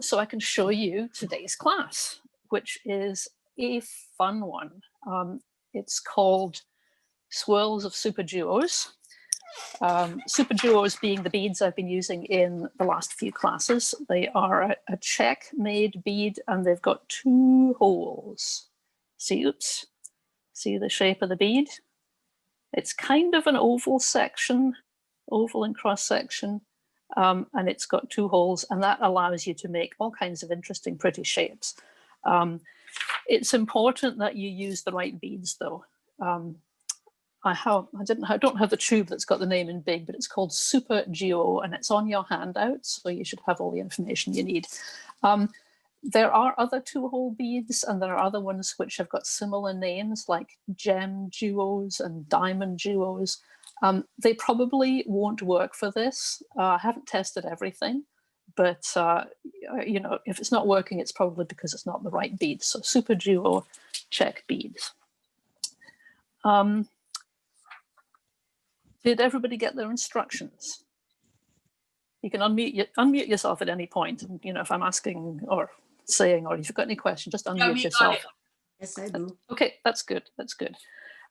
So I can show you today's class, which is a fun one. It's called Swirls of Superduos. Superduos being the beads I've been using in the last few classes. They are a check-made bead and they've got 2 holes. See, oops, see the shape of the bead? It's kind of an oval section, oval and cross section. And it's got 2 holes, and that allows you to make all kinds of interesting, pretty shapes. It's important that you use the right beads, though. I don't have the tube that's got the name in big, but it's called Superduo, and it's on your handout, so you should have all the information you need. There are other 2-hole beads, and there are other ones which have got similar names, like gem duos and diamond duos. They probably won't work for this. I haven't tested everything, but you know, if it's not working, it's probably because it's not the right bead. So Superduo check beads. Did everybody get their instructions? You can unmute yourself at any point. And, you know, if I'm asking or saying, or if you've got any questions, just unmute yourself. Yes, I do. Okay, that's good. That's good.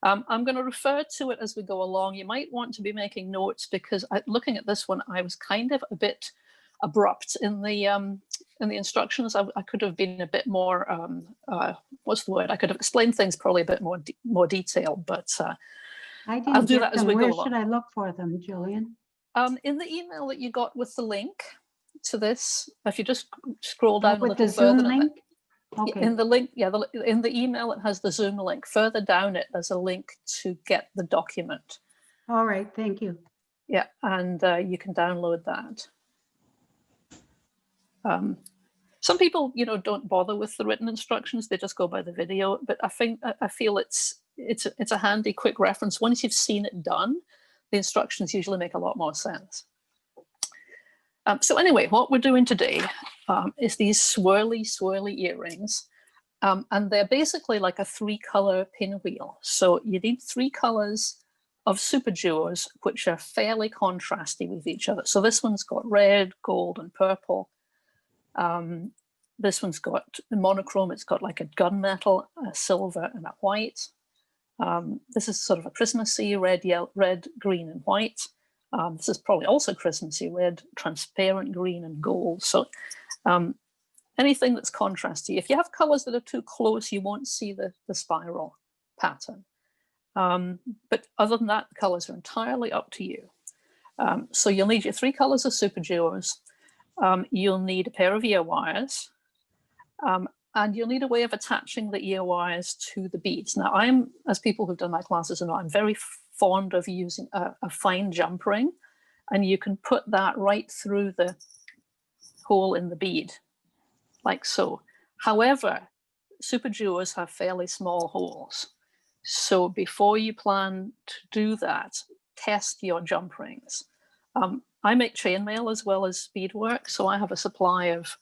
I'm going to refer to it as we go along. You might want to be making notes because looking at this one, I was kind of a bit abrupt in the instructions. I could have been a bit more, what's the word? I could have explained things probably a bit more detailed, but I'll do that as we go along. Where should I look for them, Julian? In the email that you got with the link to this, if you just scroll down with the Zoom link? Okay. In the link, yeah, in the email, it has the Zoom link. Further down it, there's a link to get the document. All right, thank you. Yeah, and you can download that. Some people, you know, don't bother with the written instructions; they just go by the video. But I feel it's a handy, quick reference. Once you've seen it done, the instructions usually make a lot more sense. So anyway, what we're doing today is these swirly earrings. And they're basically like a 3-color pinwheel. So you need 3 colors of Superduos, which are fairly contrasty with each other. So this one's got red, gold, and purple. This one's got monochrome. It's got like a gunmetal, a silver, and a white. This is sort of a Christmassy red, yellow, red, green, and white. This is probably also Christmassy red, transparent green, and gold. So anything that's contrasty. If you have colors that are too close, you won't see the spiral pattern. But other than that, the colors are entirely up to you. So you'll need your 3 colors of Superduos. You'll need a pair of ear wires. And you'll need a way of attaching the ear wires to the beads. Now, as people who've done my classes know, I'm very fond of using a fine jump ring, and you can put that right through the hole in the bead, like so. However, Superduos have fairly small holes. So before you plan to do that, test your jump rings. I make chainmail as well as beadwork, so I have a supply of,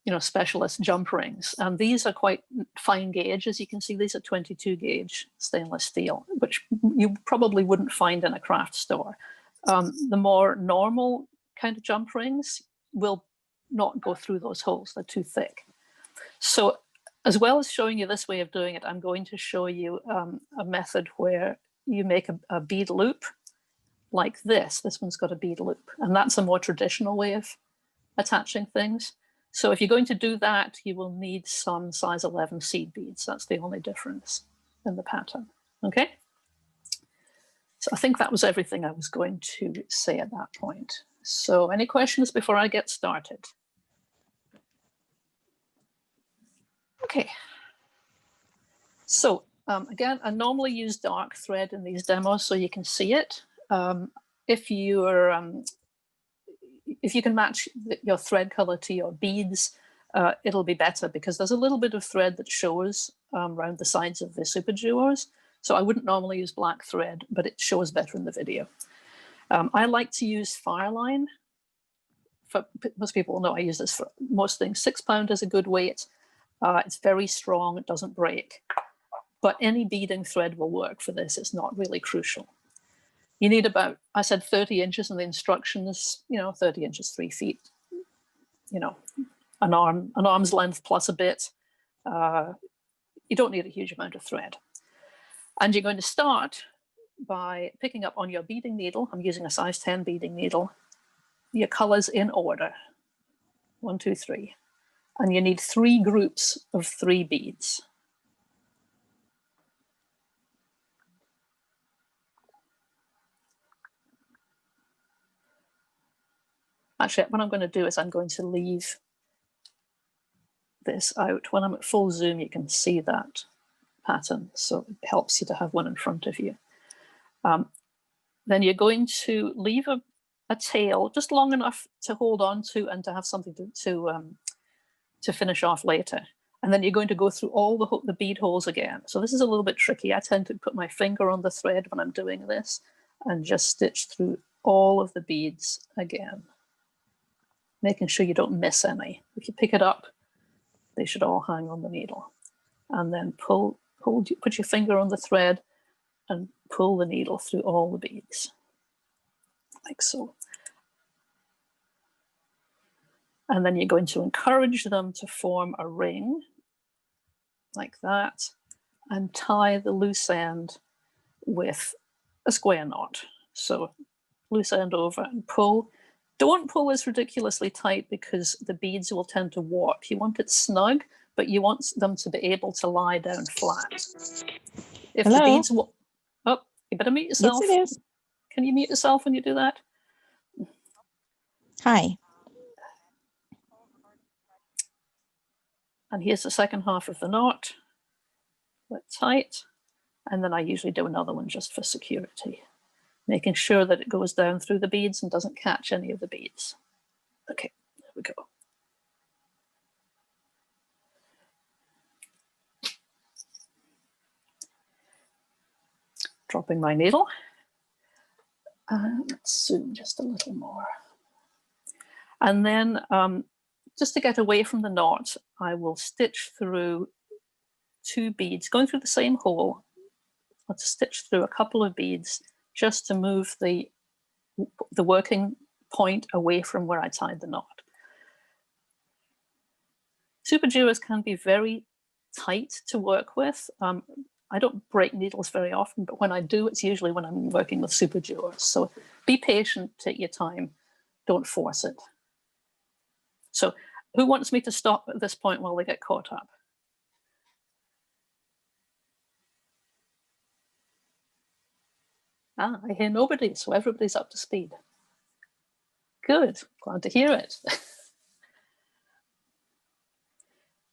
you know, specialist jump rings, and these are quite fine gauge. As you can see, these are 22 gauge stainless steel, which you probably wouldn't find in a craft store. The more normal kind of jump rings will not go through those holes. They're too thick. So as well as showing you this way of doing it, I'm going to show you a method where you make a bead loop like this. This one's got a bead loop, and that's a more traditional way of attaching things. So if you're going to do that, you will need some size 11 seed beads. That's the only difference in the pattern. Okay. So I think that was everything I was going to say at that point. So any questions before I get started? Okay. So again, I normally use dark thread in these demos so you can see it. If you can match your thread color to your beads, it'll be better because there's a little bit of thread that shows around the sides of the Superduos. So I wouldn't normally use black thread, but it shows better in the video. I like to use Fireline. Most people know I use this for most things. 6 pound is a good weight. It's very strong, it doesn't break. But any beading thread will work for this. It's not really crucial. You need about, I said 30 inches in the instructions, you know, 30 inches, 3 feet. you know, an arm's length plus a bit. You don't need a huge amount of thread. And you're going to start by picking up on your beading needle. I'm using a size 10 beading needle. Your colors in order, 1, 2, 3. And you need 3 groups of 3 beads. Actually, what I'm going to do is I'm going to leave this out. When I'm at full zoom, you can see that pattern, so it helps you to have one in front of you. Then you're going to leave a tail just long enough to hold on to and to have something to finish off later. And then you're going to go through all the bead holes again. So this is a little bit tricky. I tend to put my finger on the thread when I'm doing this and just stitch through all of the beads again, making sure you don't miss any. If you pick it up, they should all hang on the needle. And then put your finger on the thread and pull the needle through all the beads, like so. And then you're going to encourage them to form a ring, like that, and tie the loose end with a square knot. So loose end over and pull. Don't pull this ridiculously tight because the beads will tend to warp. You want it snug, but you want them to be able to lie down flat. If Hello? the beads will, oh, you better mute yourself. Yes, it is. Can you mute yourself when you do that? Hi. And here's the second half of the knot. Let tight. And then I usually do another one just for security, making sure that it goes down through the beads and doesn't catch any of the beads. Okay, there we go. Dropping my needle. And let's zoom just a little more. And then just to get away from the knot, I will stitch through 2 beads, going through the same hole. Let's stitch through a couple of beads just to move the working point away from where I tied the knot. Superduos can be very tight to work with. I don't break needles very often, but when I do, it's usually when I'm working with Superduos. So be patient, take your time, don't force it. So who wants me to stop at this point while they get caught up? Ah, I hear nobody, so everybody's up to speed. Good, glad to hear it.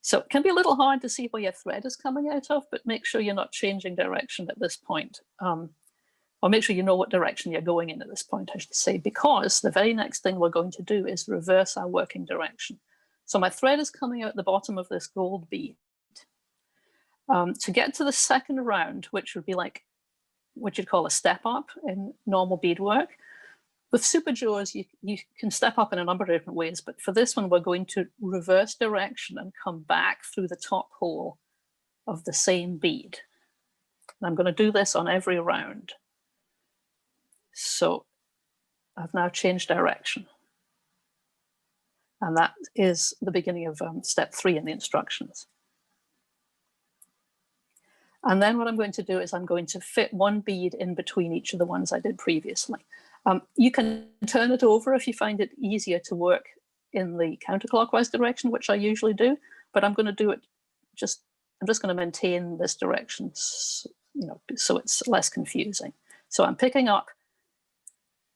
So it can be a little hard to see where your thread is coming out of, but make sure you're not changing direction at this point. Or make sure you know what direction you're going in at this point, I should say, because the very next thing we're going to do is reverse our working direction. So my thread is coming out the bottom of this gold bead. To get to the second round, which would be like what you'd call a step up in normal beadwork, with Superduos, you can step up in a number of different ways, but for this one, we're going to reverse direction and come back through the top hole of the same bead. And I'm going to do this on every round. So I've now changed direction. And that is the beginning of step 3 in the instructions. And then what I'm going to do is I'm going to fit 1 bead in between each of the ones I did previously. You can turn it over if you find it easier to work in the counterclockwise direction, which I usually do, but I'm going to do it I'm just going to maintain this direction, so it's less confusing. So I'm picking up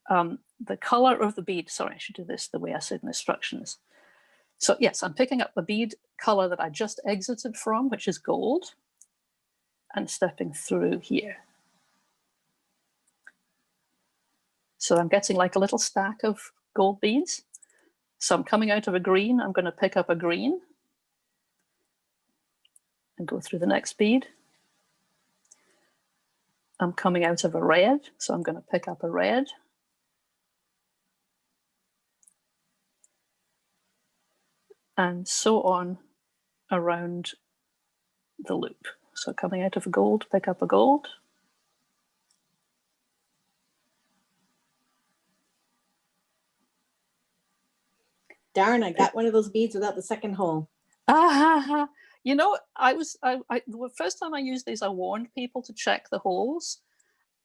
the color of the bead. Sorry, I should do this the way I said in instructions. So yes, I'm picking up the bead color that I just exited from, which is gold, and stepping through here. So I'm getting like a little stack of gold beads. So I'm coming out of a green, I'm going to pick up a green and go through the next bead. I'm coming out of a red, so I'm going to pick up a red. And so on around the loop. So coming out of a gold, pick up a gold. darn, I got one of those beads without the second hole. You know, the first time I used these, I warned people to check the holes.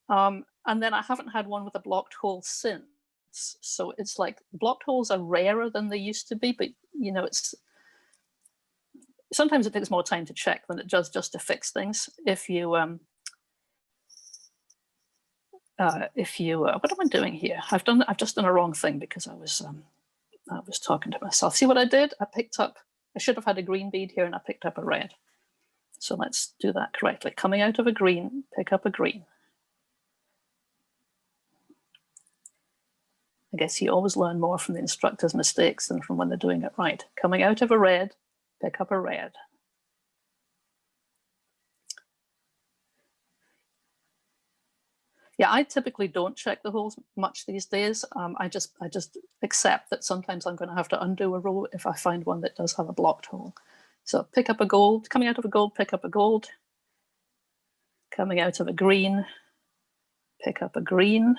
And then I haven't had one with a blocked hole since. So it's like blocked holes are rarer than they used to be, but you know, sometimes it takes more time to check than it does just to fix things. If you what am I doing here? I've just done a wrong thing because I was talking to myself. See what I did? I should have had a green bead here and I picked up a red. So let's do that correctly. Coming out of a green, pick up a green. I guess you always learn more from the instructor's mistakes than from when they're doing it right. Coming out of a red, pick up a red. Yeah, I typically don't check the holes much these days. I just accept that sometimes I'm going to have to undo a row if I find one that does have a blocked hole. So pick up a gold, coming out of a gold, pick up a gold. Coming out of a green, pick up a green.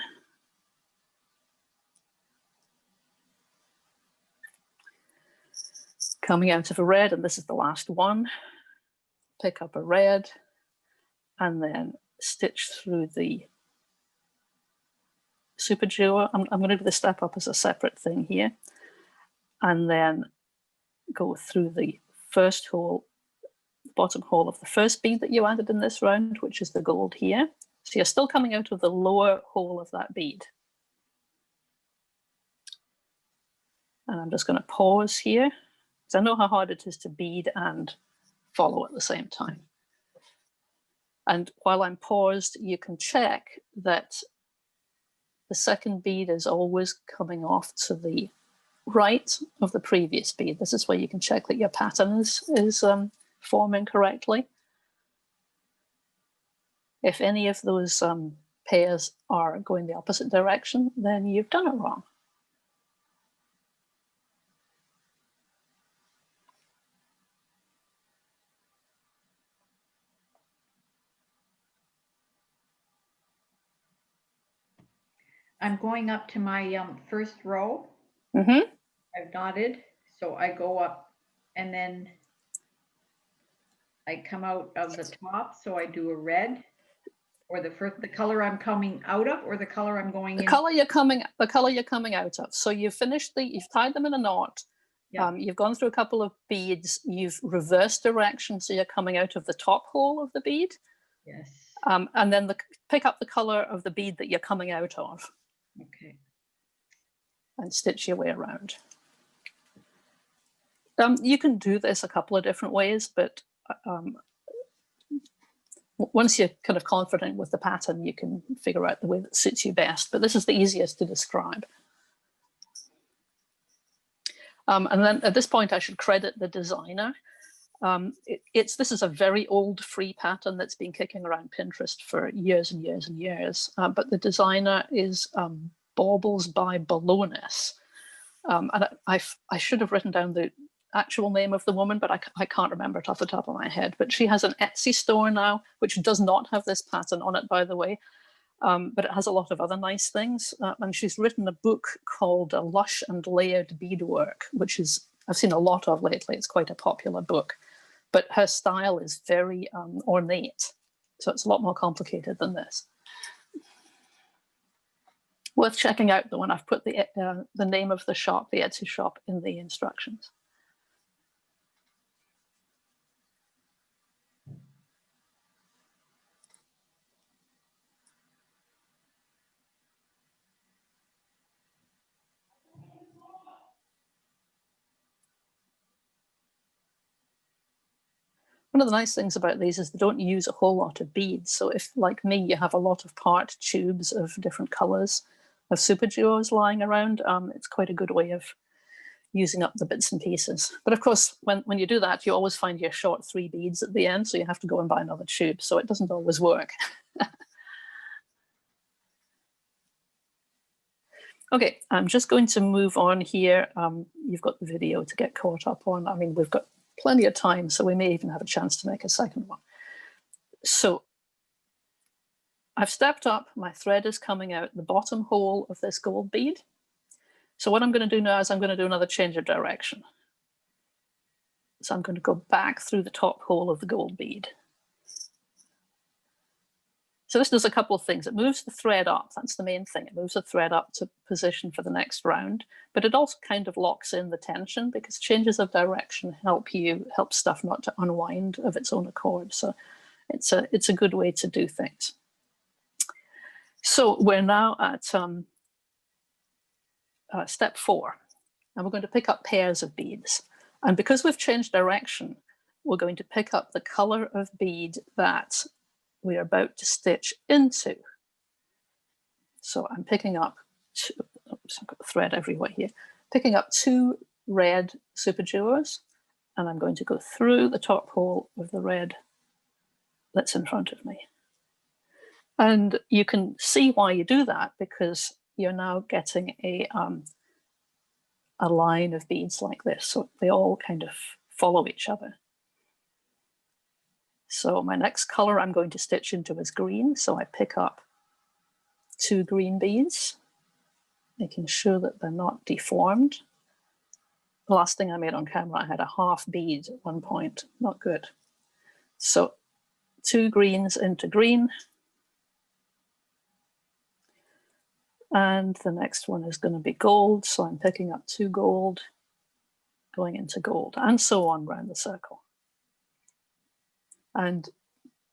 Coming out of a red, and this is the last one, pick up a red, and then stitch through the Superduo. I'm going to do the step up as a separate thing here, and then go through the first hole, bottom hole of the first bead that you added in this round, which is the gold here. So you're still coming out of the lower hole of that bead. And I'm just going to pause here, because I know how hard it is to bead and follow at the same time. And while I'm paused, you can check that the second bead is always coming off to the right of the previous bead. This is where you can check that your pattern is forming correctly. If any of those pairs are going the opposite direction, then you've done it wrong. I'm going up to my first row. Mm-hmm. I've knotted, so I go up and then I come out of the top. So I do a red, or the color I'm coming out of, or the color I'm going in. The color you're coming out of. So you've tied them in a knot. Yeah. You've gone through a couple of beads. You've reversed direction, so you're coming out of the top hole of the bead. Yes. And then pick up the color of the bead that you're coming out of. Okay. And stitch your way around. You can do this a couple of different ways, but once you're kind of confident with the pattern, you can figure out the way that suits you best. But this is the easiest to describe. And then at this point, I should credit the designer. This is a very old free pattern that's been kicking around Pinterest for years and years and years. But the designer is Baubles by Bolonis. And I should have written down the actual name of the woman, but I can't remember it off the top of my head. But she has an Etsy store now, which does not have this pattern on it, by the way. But it has a lot of other nice things. And she's written a book called Lush and Layered Beadwork, which I've seen a lot of lately. It's quite a popular book. But her style is very ornate. So it's a lot more complicated than this. Worth checking out, though, and I've put the name of the shop, the Etsy shop, in the instructions. One of the nice things about these is they don't use a whole lot of beads. So if, like me, you have a lot of part tubes of different colors of Superduos lying around, it's quite a good way of using up the bits and pieces. But of course, when you do that, you always find you're short 3 beads at the end, so you have to go and buy another tube. So it doesn't always work. Okay, I'm just going to move on here. You've got the video to get caught up on. I mean, we've got plenty of time, so we may even have a chance to make a second one. So I've stepped up, my thread is coming out the bottom hole of this gold bead. So what I'm going to do now is I'm going to do another change of direction. So I'm going to go back through the top hole of the gold bead. So this does a couple of things. It moves the thread up. That's the main thing. It moves the thread up to position for the next round, but it also kind of locks in the tension because changes of direction help stuff not to unwind of its own accord. So it's a good way to do things. So we're now at step 4, and we're going to pick up pairs of beads. And because we've changed direction, we're going to pick up the color of bead that we're about to stitch into. So I'm picking up oops, I've got thread everywhere here. Picking up 2 red Superduos, and I'm going to go through the top hole of the red that's in front of me. And you can see why you do that, because you're now getting a line of beads like this. So they all kind of follow each other. So my next color I'm going to stitch into is green. So I pick up 2 green beads, making sure that they're not deformed. The last thing I made on camera, I had a half bead at one point, not good. So 2 greens into green. And the next one is going to be gold. So I'm picking up 2 gold, going into gold, and so on around the circle. And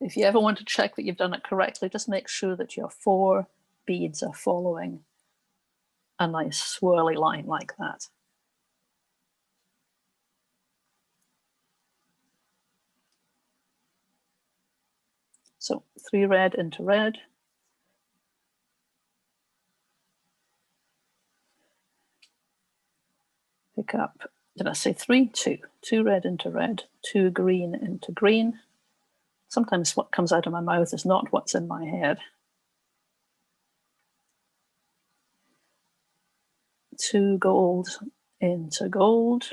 if you ever want to check that you've done it correctly, just make sure that your 4 beads are following a nice swirly line like that. So 3 red into red. Pick up, did I say 3? 2. 2 red into red, 2 green into green. Sometimes what comes out of my mouth is not what's in my head. 2 gold into gold.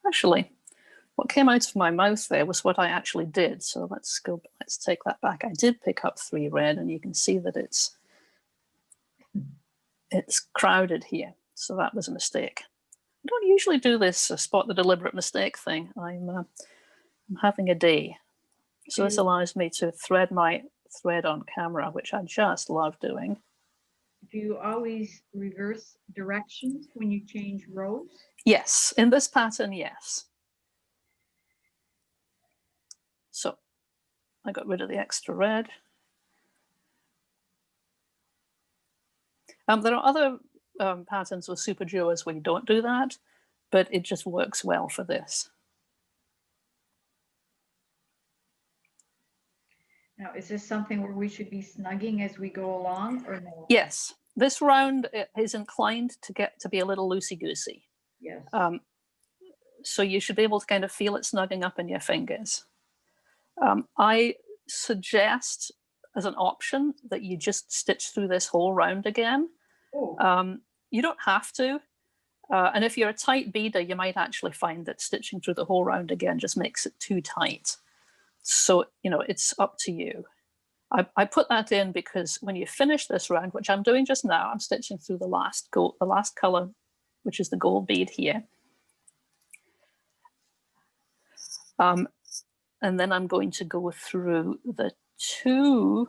Actually, what came out of my mouth there was what I actually did. So let's take that back. I did pick up 3 red, and you can see that it's crowded here. So that was a mistake. I don't usually do this spot the deliberate mistake thing. I'm having a day. So this allows me to thread my thread on camera, which I just love doing. Do you always reverse directions when you change rows? Yes, in this pattern, yes. So I got rid of the extra red. There are other patterns with Superduos where you don't do that, but it just works well for this. Now, is this something where we should be snugging as we go along, or no? Yes, this round is inclined to be a little loosey-goosey. Yes. So you should be able to kind of feel it snugging up in your fingers. I suggest as an option that you just stitch through this whole round again. Oh. You don't have to. And if you're a tight beader, you might actually find that stitching through the whole round again just makes it too tight. So, you know, it's up to you. I put that in because when you finish this round, which I'm doing just now, I'm stitching through the last color, which is the gold bead here. And then I'm going to go through the 2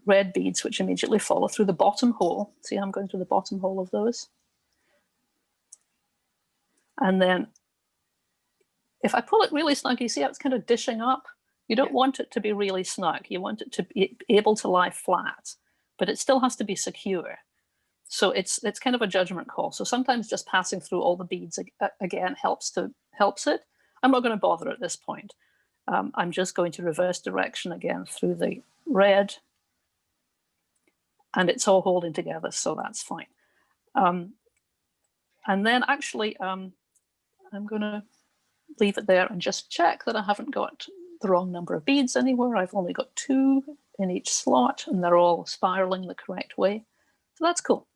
red beads, which immediately follow through the bottom hole. See how I'm going through the bottom hole of those? And then if I pull it really snug, you see how it's kind of dishing up? You don't want it to be really snug. You want it to be able to lie flat, but it still has to be secure. So it's kind of a judgment call. So sometimes just passing through all the beads again helps it. I'm not going to bother at this point. I'm just going to reverse direction again through the red, and it's all holding together, so that's fine. And then actually, I'm going to leave it there and just check that I haven't got the wrong number of beads anywhere. I've only got 2 in each slot, and they're all spiraling the correct way. So that's cool.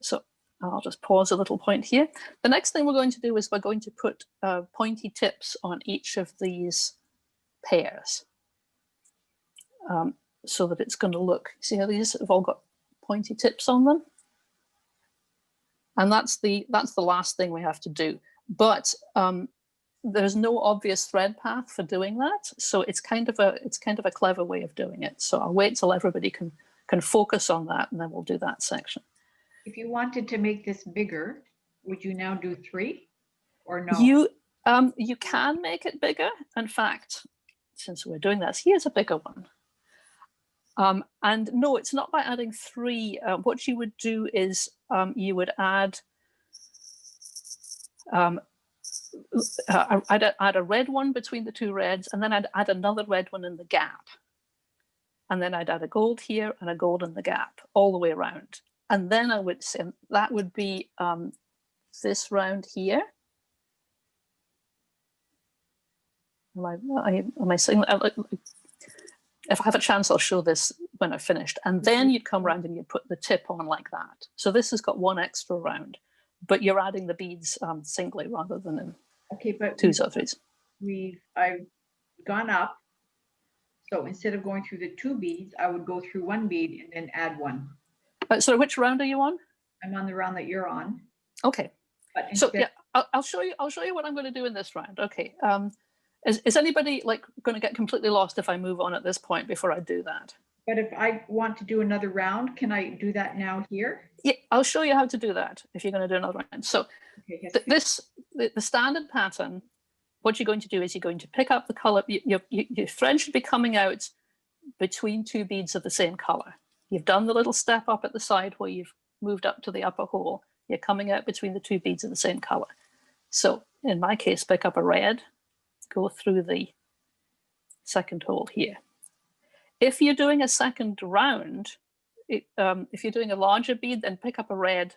So I'll just pause a little point here. The next thing we're going to do is we're going to put pointy tips on each of these pairs, so that it's going to look, see how these have all got pointy tips on them? And that's the last thing we have to do. But there's no obvious thread path for doing that, so it's kind of a clever way of doing it. So I'll wait till everybody can focus on that, and then we'll do that section. If you wanted to make this bigger, would you now do 3 or no? You can make it bigger. In fact, since we're doing this, here's a bigger one. And no, it's not by adding 3. What you would do is you would add, I'd add a red one between the 2 reds, and then I'd add another red one in the gap. And then I'd add a gold here and a gold in the gap all the way around. And then I would say that would be this round here. Am I saying that? If I have a chance, I'll show this when I've finished. And then you'd come around and you'd put the tip on like that. So this has got 1 extra round, but you're adding the beads singly rather than in but 2s or 3s. I've gone up. So instead of going through the 2 beads, I would go through 1 bead and then add 1. So which round are you on? I'm on the round that you're on. Okay. But So yeah, I'll show you what I'm going to do in this round. Okay. Is anybody like going to get completely lost if I move on at this point before I do that? But if I want to do another round, can I do that now here? Yeah, I'll show you how to do that if you're going to do another round. So Okay, the standard pattern, what you're going to do is you're going to pick up the color. Your thread should be coming out between 2 beads of the same color. You've done the little step up at the side where you've moved up to the upper hole. You're coming out between the 2 beads of the same color. So in my case, pick up a red, go through the second hole here. If you're doing a second round, if you're doing a larger bead, then pick up a red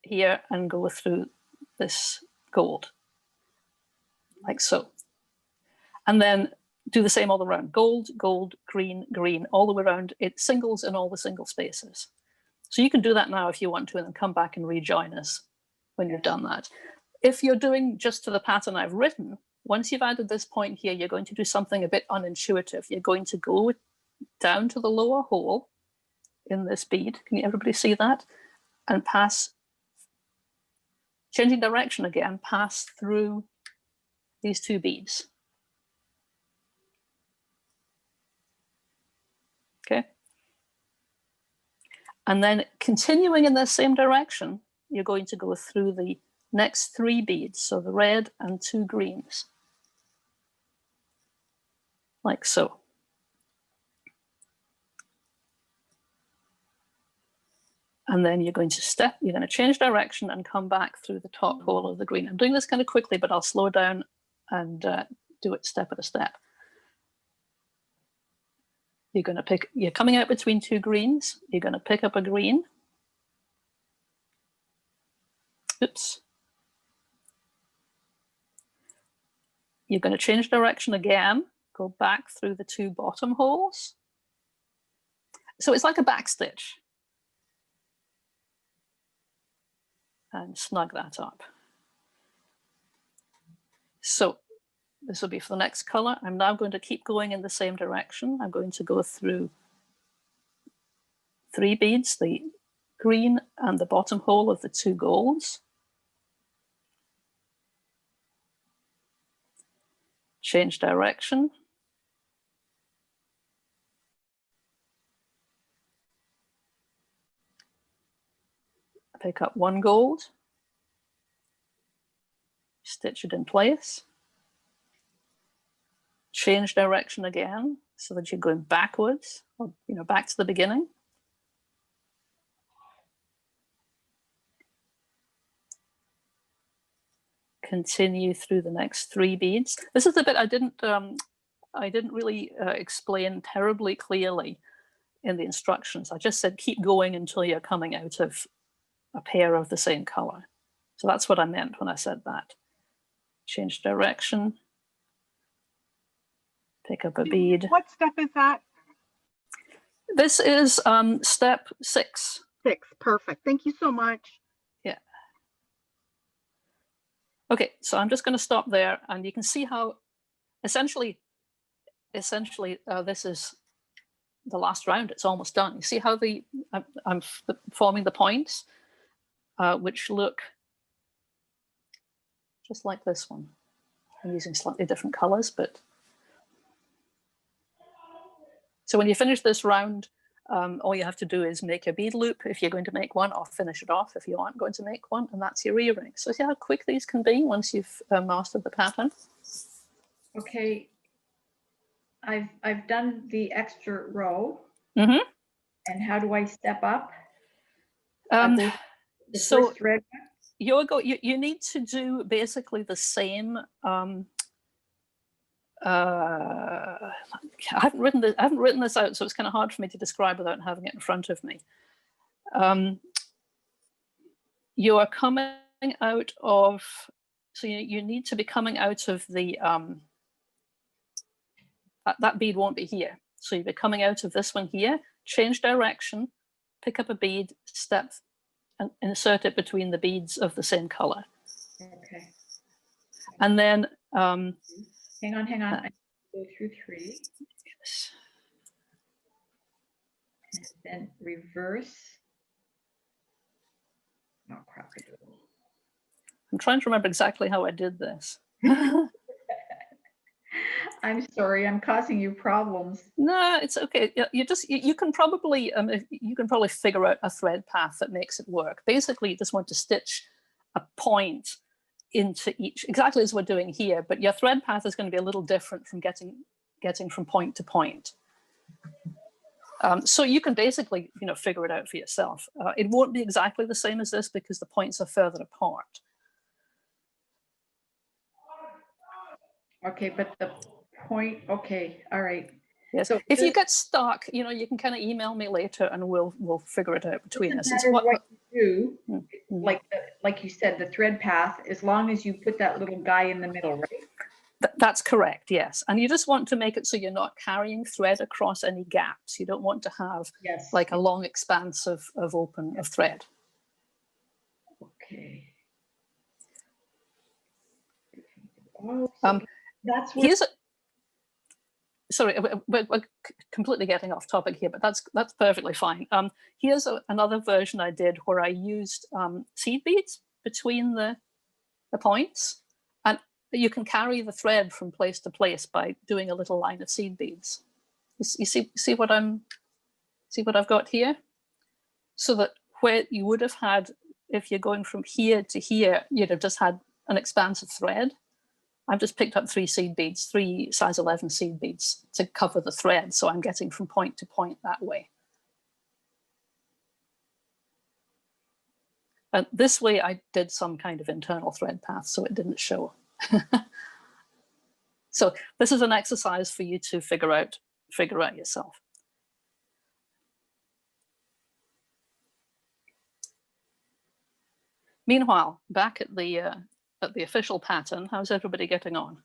here and go through this gold, like so. And then do the same all around. Gold, gold, green, green, all the way around. It singles in all the single spaces. So you can do that now if you want to, and then come back and rejoin us when you've done that. If you're doing just to the pattern I've written, once you've added this point here, you're going to do something a bit unintuitive. You're going to go down to the lower hole in this bead. Can everybody see that? And pass, changing direction again, pass through these 2 beads. Okay. And then continuing in the same direction, you're going to go through the next 3 beads. So the red and 2 greens, like so. And then you're going to change direction and come back through the top hole of the green. I'm doing this kind of quickly, but I'll slow down and do it step at a step. You're coming out between 2 greens. You're going to pick up a green. Oops. You're going to change direction again, go back through the 2 bottom holes. So it's like a back stitch. And snug that up. So this will be for the next color. I'm now going to keep going in the same direction. I'm going to go through 3 beads, the green and the bottom hole of the 2 golds. Change direction. Pick up 1 gold. Stitch it in place. Change direction again so that you're going backwards, or back to the beginning. Continue through the next 3 beads. This is the bit I didn't really explain terribly clearly in the instructions. I just said keep going until you're coming out of a pair of the same color. So that's what I meant when I said that. Change direction. Pick up a bead. What step is that? This is step 6 6. Perfect. Thank you so much. Yeah. Okay, so I'm just going to stop there, and you can see how essentially this is the last round. It's almost done. You see how I'm forming the points, which look just like this one. I'm using slightly different colors, but so when you finish this round, all you have to do is make a bead loop if you're going to make one, or finish it off if you aren't going to make one, and that's your earring. So see how quick these can be once you've mastered the pattern. Okay. I've done the extra row. Mm-hmm. And how do I step up? So First thread. you need to do basically the same. I haven't written this out, so it's kind of hard for me to describe without having it in front of me. You are coming out of, so you need to be coming out of the that bead won't be here. So you'll be coming out of this one here, change direction, pick up a bead, step, and insert it between the beads of the same color. Okay. And then Hang on. I go through 3. yes. And then reverse. Oh crap. I'm trying to remember exactly how I did this. I'm sorry, I'm causing you problems. No, it's okay. You can probably figure out a thread path that makes it work. Basically, you just want to stitch a point into each, exactly as we're doing here, but your thread path is going to be a little different from getting from point to point. So you can basically, figure it out for yourself. It won't be exactly the same as this because the points are further apart. Okay, but the point, okay, all right. Yes. So if you get stuck, you can kind of email me later and we'll figure it out between us. It's what you do, Mm-hmm. like you said, the thread path, as long as you put that little guy in the middle, right? That's correct, yes. And you just want to make it so you're not carrying thread across any gaps. You don't want to have like a long expanse of thread. Okay. Oh, so that's what. Sorry, we're completely getting off topic here, but that's perfectly fine. Here's another version I did where I used seed beads between the points, and you can carry the thread from place to place by doing a little line of seed beads. You see what I've got here? So that where you would have had, if you're going from here to here, you'd have just had an expanse of thread. I've just picked up 3 seed beads, 3 size 11 seed beads to cover the thread. So I'm getting from point to point that way. And this way I did some kind of internal thread path, so it didn't show. So this is an exercise for you to figure out yourself. Meanwhile, back at the official pattern, how's everybody getting on?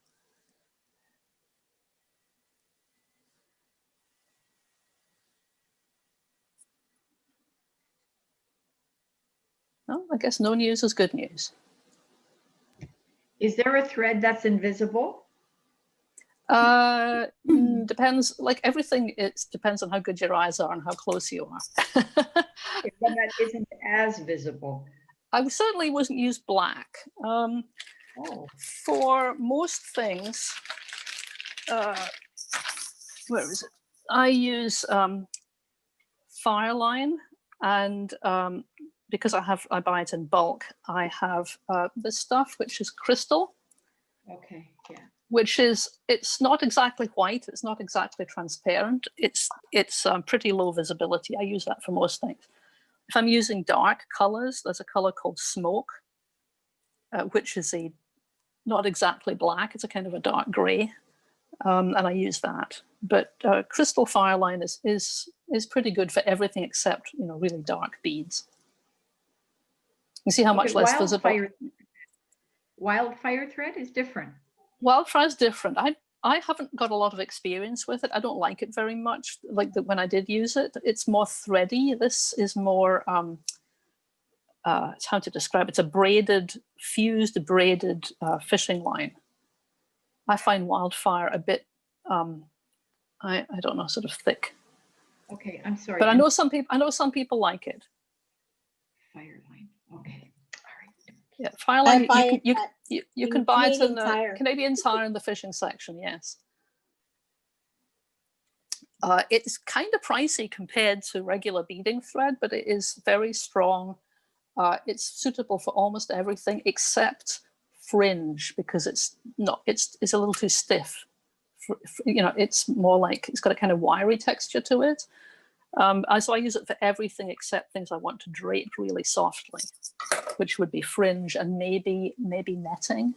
Well, I guess no news is good news. Is there a thread that's invisible? Depends, like everything, it depends on how good your eyes are and how close you are. Then that isn't as visible. I certainly wouldn't use black. For most things, where is it? I use Fireline, and because I buy it in bulk, I have this stuff which is crystal. Okay, yeah. It's not exactly white, it's not exactly transparent. It's pretty low visibility. I use that for most things. If I'm using dark colors, there's a color called Smoke, which is not exactly black, it's a kind of a dark gray, and I use that. But Crystal Fireline is pretty good for everything except really dark beads. You see how much less visible. Wildfire thread is different. Wildfire is different. I haven't got a lot of experience with it. I don't like it very much. Like when I did use it, it's more thready. This is more, it's how to describe it. It's a braided, fused braided fishing line. I find Wildfire a bit, I don't know, sort of thick. Okay, I'm sorry. But I know some people like it. Fireline. Okay. All right. Yeah, Fireline. buy You, it at you can buy it Canadian in the Tire. Canadian Tire in the fishing section. Yes. It's kind of pricey compared to regular beading thread, but it is very strong. It's suitable for almost everything except fringe, because it's a little too stiff. You know, it's more like it's got a kind of wiry texture to it. So I use it for everything except things I want to drape really softly, which would be fringe and maybe netting.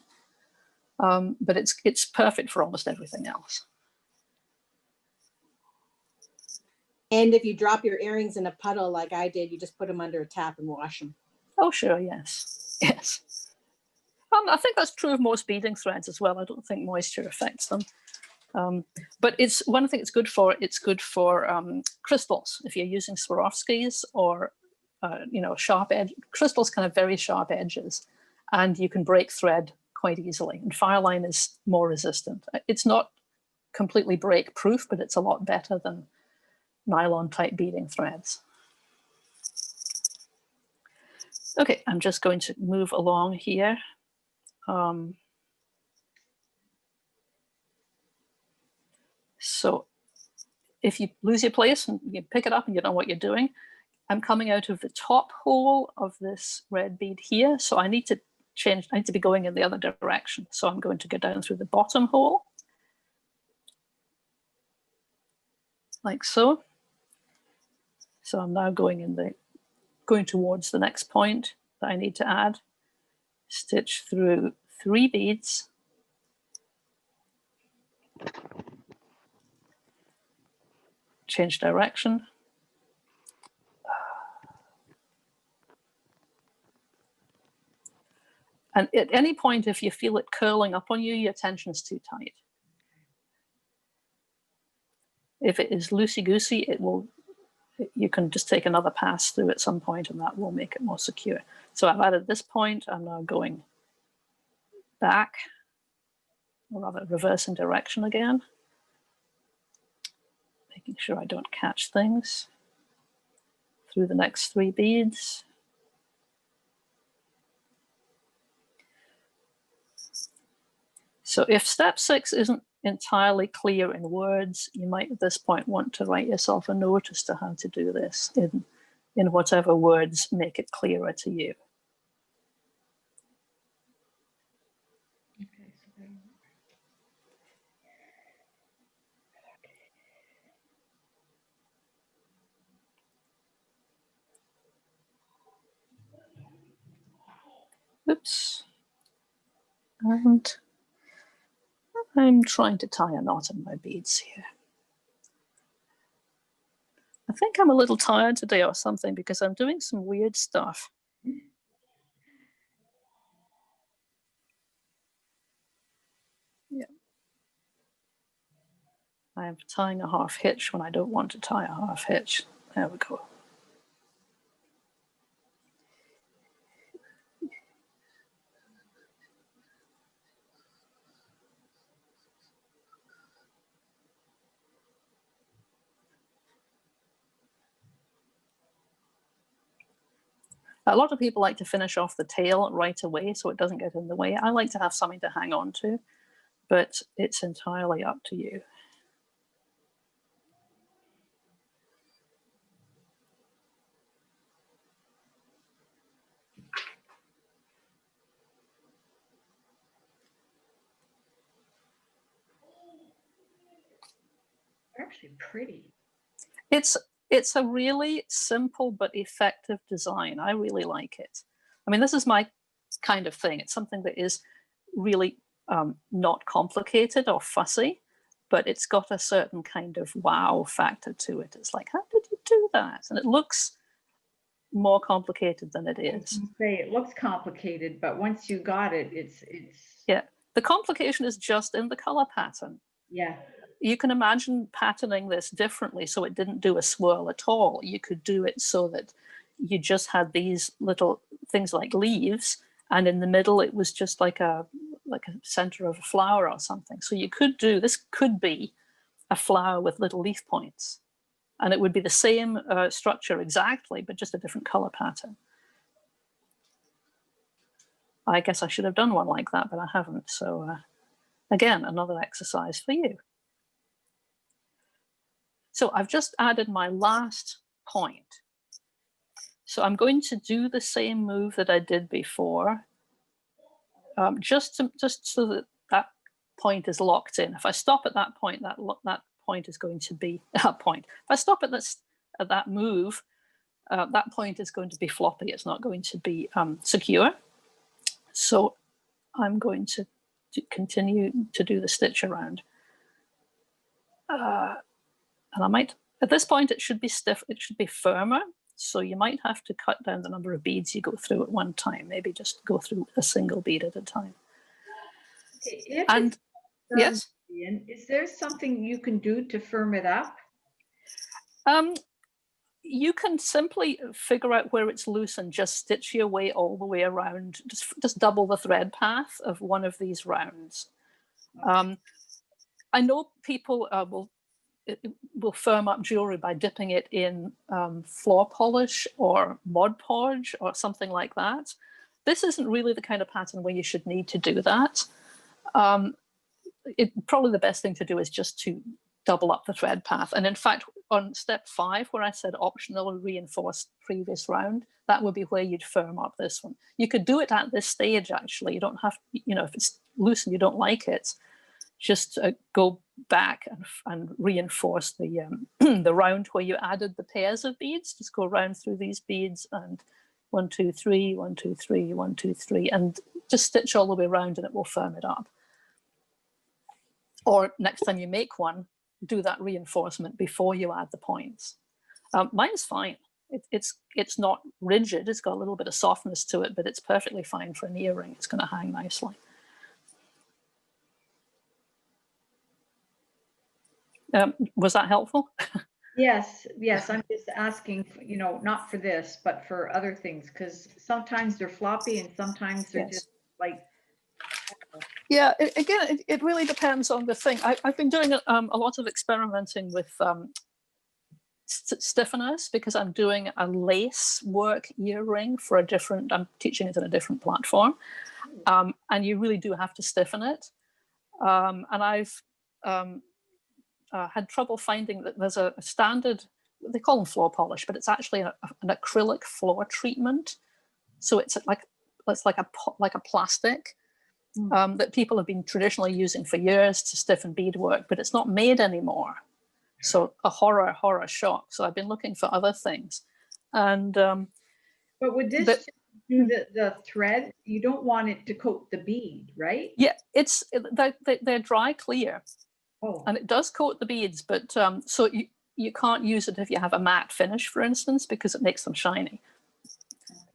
But it's perfect for almost everything else. And if you drop your earrings in a puddle like I did, you just put them under a tap and wash them. Oh, sure, yes, yes. I think that's true of most beading threads as well. I don't think moisture affects them. But it's one thing it's good for. It's good for crystals. If you're using Swarovskis or you know, sharp edge crystals, kind of very sharp edges, and you can break thread quite easily. And Fireline is more resistant. It's not completely break proof, but it's a lot better than nylon type beading threads. Okay, I'm just going to move along here. So if you lose your place and you pick it up and you know what you're doing, I'm coming out of the top hole of this red bead here. So I need to change, I need to be going in the other direction. So I'm going to go down through the bottom hole, like so. So I'm now going towards the next point that I need to add. Stitch through 3 beads. Change direction. And at any point, if you feel it curling up on you, your tension is too tight. If it is loosey-goosey, you can just take another pass through at some point and that will make it more secure. So I've added this point. I'm now going back, or rather reversing direction again, making sure I don't catch things through the next 3 beads. So if step 6 isn't entirely clear in words, you might at this point want to write yourself a note as to how to do this in whatever words make it clearer to you. Okay, so then- Oops. And I'm trying to tie a knot in my beads here. I think I'm a little tired today or something because I'm doing some weird stuff. Yeah. I'm tying a half hitch when I don't want to tie a half hitch. There we go. A lot of people like to finish off the tail right away so it doesn't get in the way. I like to have something to hang on to, but it's entirely up to you. They're actually pretty. It's a really simple but effective design. I really like it. I mean, this is my kind of thing. It's something that is really not complicated or fussy, but it's got a certain kind of wow factor to it. It's like, how did you do that? And it looks more complicated than it I is. can say it looks complicated, but once you got it, it's Yeah, the complication is just in the color pattern. Yeah. You can imagine patterning this differently so it didn't do a swirl at all. You could do it so that you just had these little things like leaves, and in the middle it was just like a center of a flower or something. So you could do, this could be a flower with little leaf points, and it would be the same structure exactly, but just a different color pattern. I guess I should have done one like that, but I haven't. So again, another exercise for you. So I've just added my last point. So I'm going to do the same move that I did before, just so that that point is locked in. If I stop at that point, that point is going to be that point. If I stop at that move, that point is going to be floppy. It's not going to be secure. So I'm going to continue to do the stitch around. And I might, at this point, it should be stiff, it should be firmer. So you might have to cut down the number of beads you go through at one time. Maybe just go through a single bead at a time. If And it's firm, yes, Ian, is there something you can do to firm it up? you can simply figure out where it's loose and just stitch your way all the way around. Just double the thread path of one of these rounds. I know people will firm up jewelry by dipping it in floor polish or Mod Podge or something like that. This isn't really the kind of pattern where you should need to do that. Probably the best thing to do is just to double up the thread path. And in fact, on step 5, where I said optional reinforced previous round, that would be where you'd firm up this one. You could do it at this stage, actually. You don't have, if it's loose and you don't like it, just go back and reinforce the the round where you added the pairs of beads. Just go around through these beads and 1, 2, 3, 1, 2, 3, 1, 2, 3, and just stitch all the way around and it will firm it up. Or next time you make one, do that reinforcement before you add the points. Mine's fine. It's not rigid. It's got a little bit of softness to it, but it's perfectly fine for an earring. It's going to hang nicely. Was that helpful? Yes, yes. I'm just asking, not for this, but for other things, because sometimes they're floppy and sometimes they're just like. Yeah, again, it really depends on the thing. I've been doing a lot of experimenting with stiffeners because I'm doing a lace work earring for I'm teaching it in a different platform. And you really do have to stiffen it. And I've had trouble finding that there's a standard, they call them floor polish, but it's actually an acrylic floor treatment. So it's like a plastic that people have been traditionally using for years to stiffen beadwork, but it's not made anymore. So a horror shock. So I've been looking for other things. And but would this do the thread? You don't want it to coat the bead, right? Yeah, they're dry clear. Oh. And it does coat the beads, but so you can't use it if you have a matte finish, for instance, because it makes them shiny.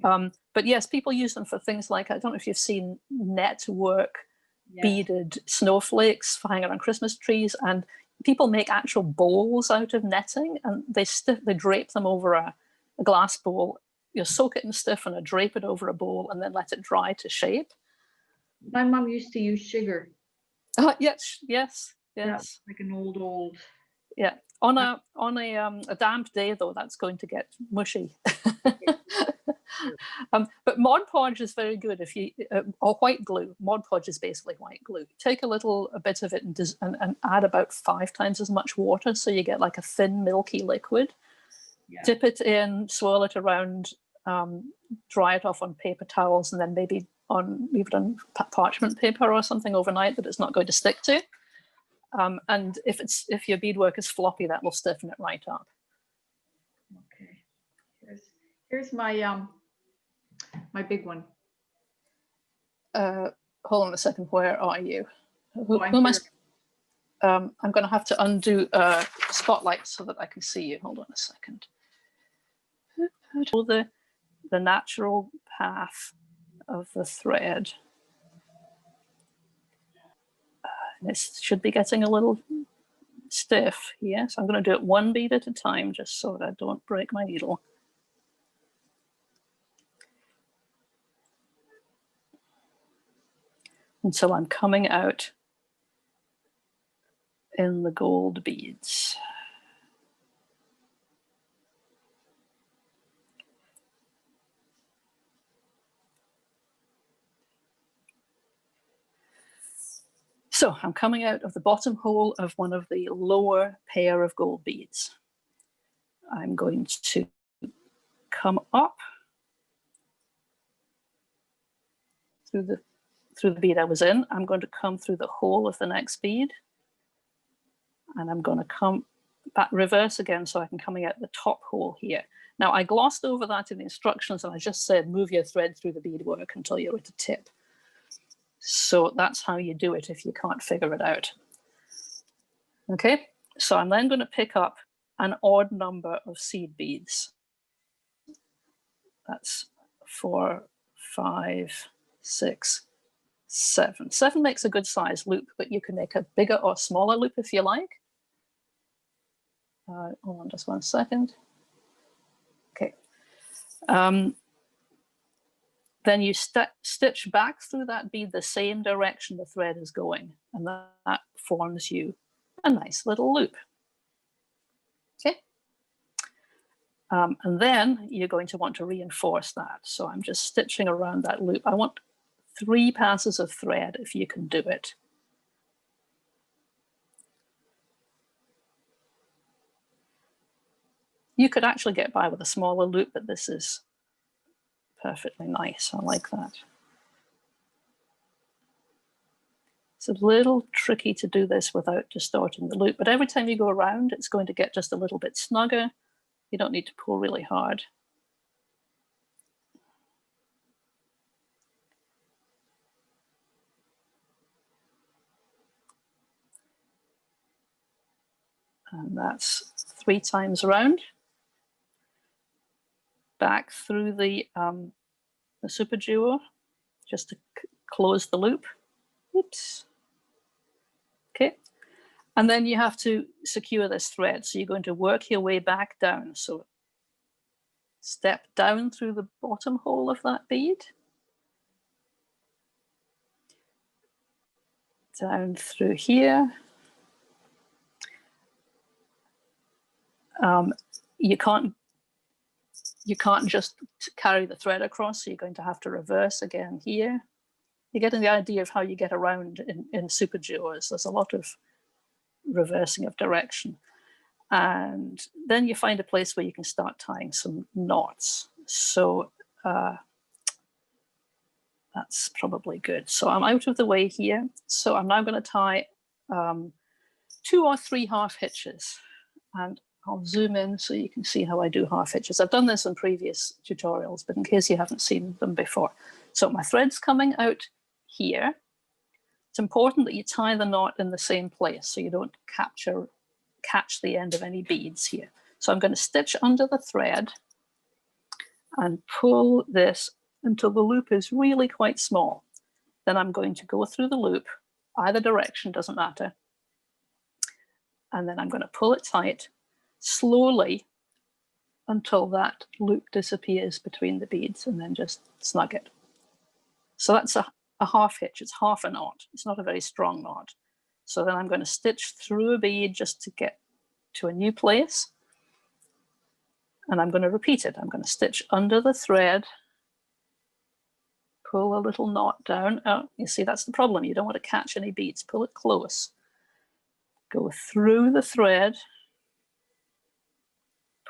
But yes, people use them for things like, I don't know if you've seen network beaded snowflakes for hanging on Christmas trees, and people make actual bowls out of netting, and they drape them over a glass bowl. You soak it in stiffener, drape it over a bowl, and then let it dry to shape. My mom used to use sugar. Yes. Yeah, like an old. Yeah, on a damp day though, that's going to get mushy. But Mod Podge is very good if you or white glue. Mod Podge is basically white glue. Take a bit of it and add about 5 times as much water, so you get like a thin milky liquid. Yeah. Dip it in, swirl it around, dry it off on paper towels, and then maybe leave it on parchment paper or something overnight that it's not going to stick to. And if your beadwork is floppy, that will stiffen it right up. Okay, here's my my big one. Hold on a second. Where are you? I'm going to have to undo spotlight so that I can see you. Hold on a second. The natural path of the thread. And it should be getting a little stiff here. So I'm going to do it one bead at a time, just so that I don't break my needle. Until I'm coming out in the gold beads. So I'm coming out of the bottom hole of one of the lower pair of gold beads. I'm going to come up through the bead I was in. I'm going to come through the hole of the next bead, and I'm going to come back reverse again, so I'm coming out the top hole here. Now I glossed over that in the instructions, and I just said move your thread through the beadwork until you're at a tip. So that's how you do it if you can't figure it out. Okay, so I'm then going to pick up an odd number of seed beads. That's 4, 5, 6, 7. 7 makes a good size loop, but you can make a bigger or smaller loop if you like. Hold on just one second. Okay. Then you stitch back through that bead the same direction the thread is going, and that forms you a nice little loop. Okay. And then you're going to want to reinforce that. So I'm just stitching around that loop. I want 3 passes of thread if you can do it. You could actually get by with a smaller loop, but this is perfectly nice. I like that. It's a little tricky to do this without distorting the loop, but every time you go around, it's going to get just a little bit snugger. You don't need to pull really hard. And that's 3 times around. Back through the Superduo, just to close the loop. Oops. Okay. And then you have to secure this thread. So you're going to work your way back down. So step down through the bottom hole of that bead. Down through here. You can't just carry the thread across, so you're going to have to reverse again here. You're getting the idea of how you get around in Superduos. There's a lot of reversing of direction. And then you find a place where you can start tying some knots. So that's probably good. So I'm out of the way here. So I'm now going to tie 2 or 3 half hitches. And I'll zoom in so you can see how I do half hitches. I've done this in previous tutorials, but in case you haven't seen them before. So my thread's coming out here. It's important that you tie the knot in the same place so you don't catch the end of any beads here. So I'm going to stitch under the thread and pull this until the loop is really quite small. Then I'm going to go through the loop, either direction, doesn't matter. And then I'm going to pull it tight slowly until that loop disappears between the beads, and then just snug it. So that's a half hitch. It's half a knot. It's not a very strong knot. So then I'm going to stitch through a bead just to get to a new place. And I'm going to repeat it. I'm going to stitch under the thread, pull a little knot down. Oh, you see, that's the problem. You don't want to catch any beads. Pull it close. Go through the thread.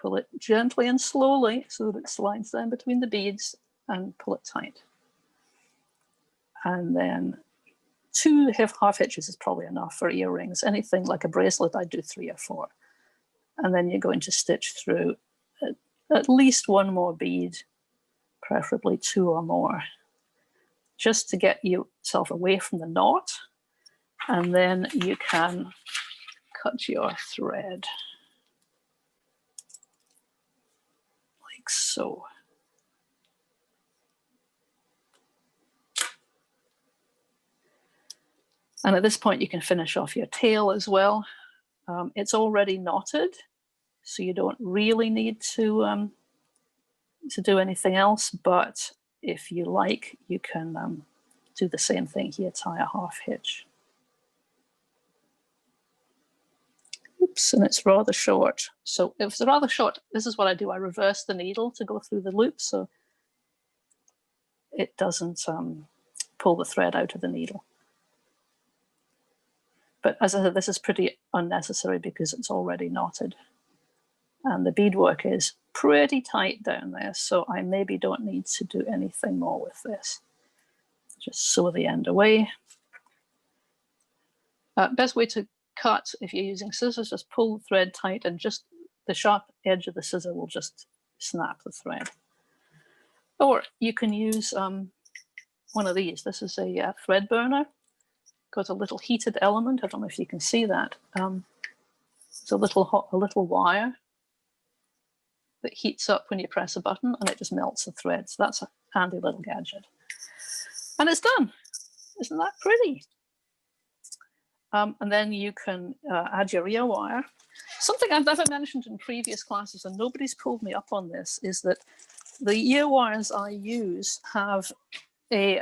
Pull it gently and slowly so that it slides down between the beads, and pull it tight. And then 2 half hitches is probably enough for earrings. Anything like a bracelet, I'd do 3 or 4. And then you're going to stitch through at least 1 more bead, preferably 2 or more, just to get yourself away from the knot. And then you can cut your thread like so. And at this point, you can finish off your tail as well. It's already knotted, so you don't really need to do anything else. But if you like, you can do the same thing here, tie a half hitch. Oops, and it's rather short. So if it's rather short, this is what I do. I reverse the needle to go through the loop so it doesn't pull the thread out of the needle. But as I said, this is pretty unnecessary because it's already knotted. And the beadwork is pretty tight down there, so I maybe don't need to do anything more with this. Just sew the end away. Best way to cut, if you're using scissors, just pull the thread tight and just the sharp edge of the scissor will just snap the thread. Or you can use one of these. This is a thread burner. Got a little heated element. I don't know if you can see that. It's a little wire that heats up when you press a button and it just melts the thread. So that's a handy little gadget. And it's done. Isn't that pretty? And then you can add your ear wire. Something I've never mentioned in previous classes, and nobody's pulled me up on this, is that the ear wires I use have a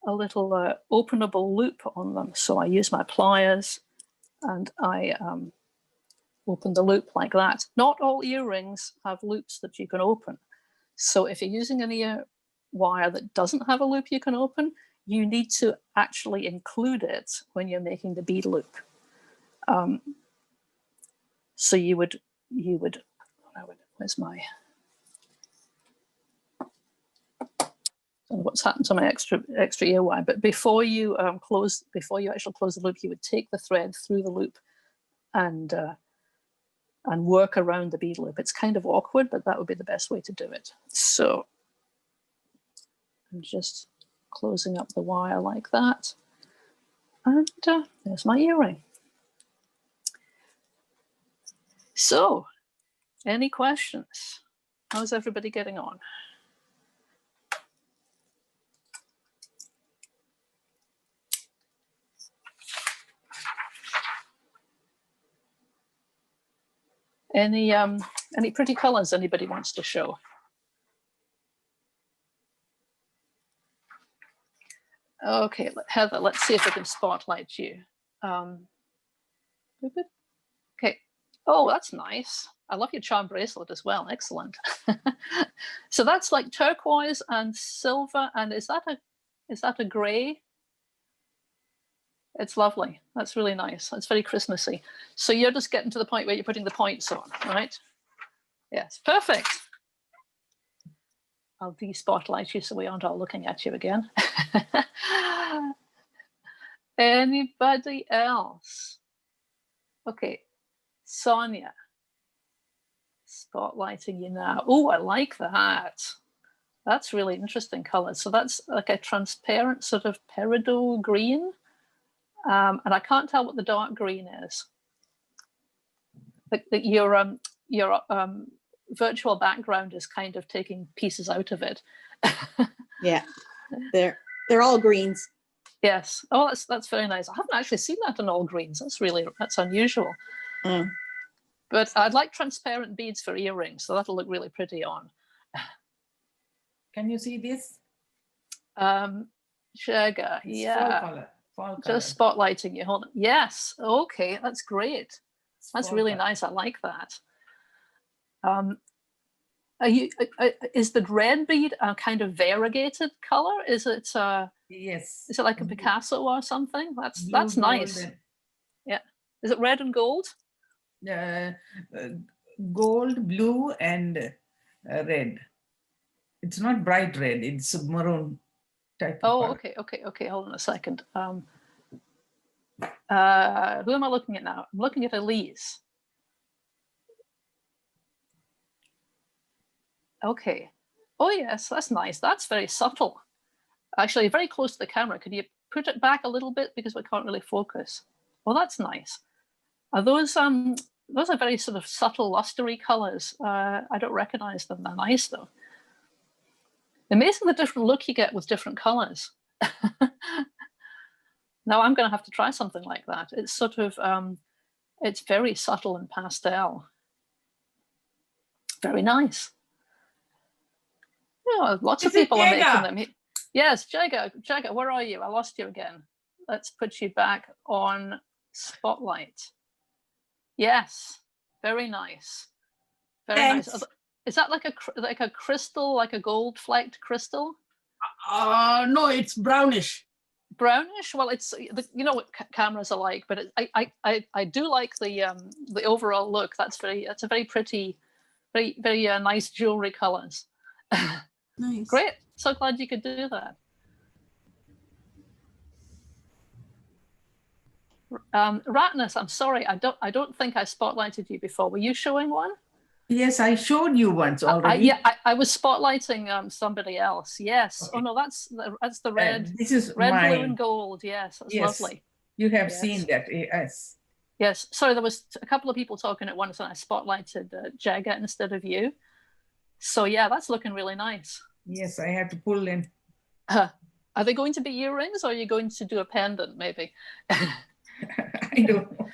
little openable loop on them. So I use my pliers and I open the loop like that. Not all earrings have loops that you can open. So if you're using an ear wire that doesn't have a loop you can open, you need to actually include it when you're making the bead loop. So you would, where's my, I don't know what's happened to my extra ear wire, but before you actually close the loop, you would take the thread through the loop and work around the bead loop. It's kind of awkward, but that would be the best way to do it. So I'm just closing up the wire like that. And there's my earring. So, any questions? How's everybody getting on? Any pretty colors anybody wants to show? Okay, Heather, let's see if I can spotlight you. Okay. Oh, that's nice. I love your charm bracelet as well. Excellent. So that's like turquoise and silver. And is that a gray? It's lovely. That's really nice. That's very Christmassy. So you're just getting to the point where you're putting the points on, right? Yes, perfect. I'll de-spotlight you so we aren't all looking at you again. Anybody else? Okay, Sonia. Spotlighting you now. Oh, I like that. That's really interesting color. So that's like a transparent sort of peridot green. And I can't tell what the dark green is. Your virtual background is kind of taking pieces out of it. Yeah, they're all greens. Yes. Oh, that's very nice. I haven't actually seen that in all greens. That's unusual. Mm. But I'd like transparent beads for earrings, so that'll look really pretty on. Can you see this? Sugar, It's yeah. Fall color. Fall Just color. spotlighting you. Hold on. Yes. Okay, that's great. It's That's fall really color. nice. I like that. Is the red bead a kind of variegated color? Is it Yes. is it like a Picasso or something? That's Blue, nice. gold, Yeah. Is it red and gold? gold, blue, and red. It's not bright red. It's maroon type of Oh, color. okay. Hold on a second. Who am I looking at now? I'm looking at Elise. Okay. Oh yes, that's nice. That's very subtle. Actually, very close to the camera. Could you put it back a little bit because we can't really focus? Well, that's nice. Are those are very sort of subtle, lustery colors. I don't recognize them. They're nice though. Amazing the different look you get with different colors. Now I'm going to have to try something like that. It's sort of, it's very subtle and pastel. Very nice. Yeah, lots of Is it people are making Jagger? them. Yes, Jagger, where are you? I lost you again. Let's put you back on Spotlight. Yes, very nice. Very nice. Thanks. Is that like a crystal, like a gold flecked crystal? No, it's brownish. Brownish. Well, it's you know what cameras are like, but I do like the overall look. That's a very pretty, very nice jewelry colors. Nice. Great. So glad you could do that. Ratnus, I'm sorry, I don't think I spotlighted you before. Were you showing one? Yes, I showed you once already. Yeah, I was spotlighting somebody else. Yes. Okay. Oh no, that's the red. This is Red, mine. blue, and gold. Yes, that's Yes. lovely. You have Yes. seen that, yes. Yes. Sorry, there was a couple of people talking at once, and I spotlighted Jagger instead of you. So yeah, that's looking really nice. Yes, I had to pull in. Are they going to be earrings, or are you going to do a pendant, maybe? I don't know.